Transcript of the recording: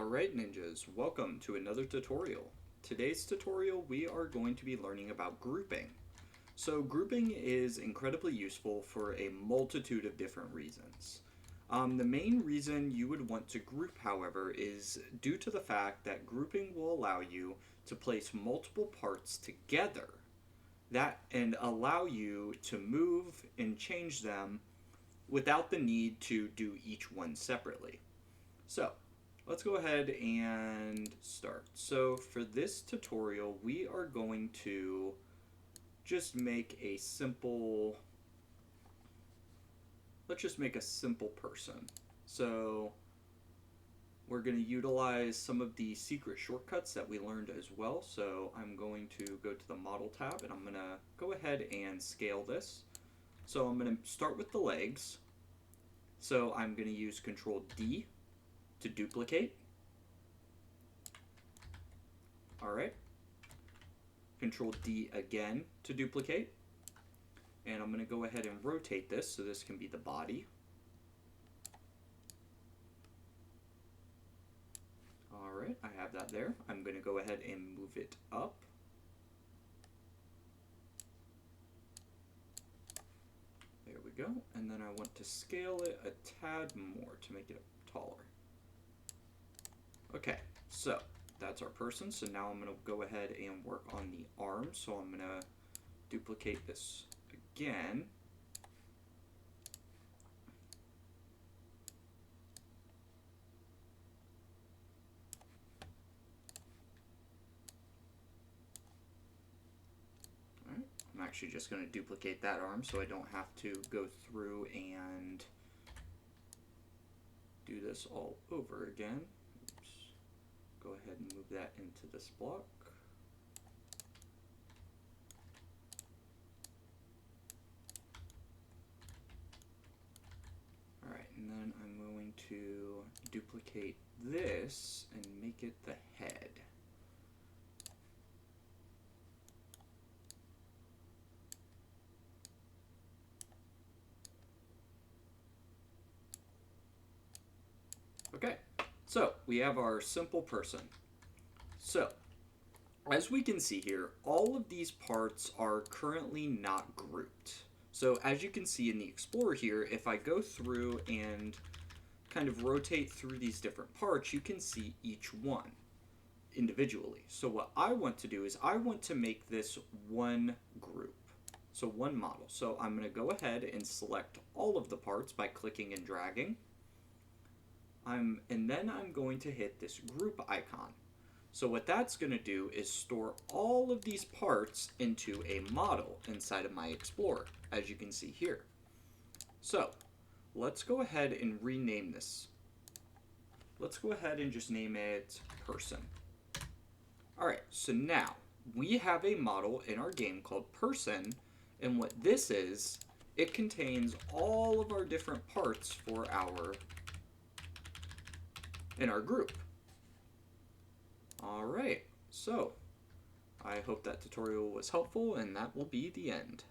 Alright ninjas, welcome to another tutorial. Today's tutorial we are going to be learning about grouping. So grouping is incredibly useful for a multitude of different reasons. The main reason you would want to group, however, is due to the fact that grouping will allow you to place multiple parts together and allow you to move and change them without the need to do each one separately. So let's go ahead and start. So for this tutorial, we are going to just make a simple, let's just make a simple person. So we're going to utilize some of the secret shortcuts that we learned as well. So I'm going to go to the model tab and I'm going to go ahead and scale this. So I'm going to start with the legs. So I'm going to use Control D to duplicate. Alright. Control D again to duplicate. And I'm going to go ahead and rotate this so this can be the body. Alright, I have that there. I'm going to go ahead and move it up. There we go. And then I want to scale it a tad more to make it taller. Okay, so that's our person. So now I'm going to go ahead and work on the arms. So I'm going to duplicate this again. All right, I'm actually just going to duplicate that arm so I don't have to go through and do this all over again. Go ahead and move that into this block. Alright, and then I'm going to duplicate this and make it the head. Okay. So we have our simple person. So as we can see here, all of these parts are currently not grouped. So as you can see in the Explorer here, if I go through and kind of rotate through these different parts, you can see each one individually. So what I want to do is I want to make this one group. So one model. So I'm going to go ahead and select all of the parts by clicking and dragging. And then I'm going to hit this group icon. So what that's going to do is store all of these parts into a model inside of my Explorer, as you can see here. So let's go ahead and rename this. Let's go ahead and just name it person. Alright, so now we have a model in our game called person, and what this is, it contains all of our different parts for in our group. Alright, so I hope that tutorial was helpful, and that will be the end.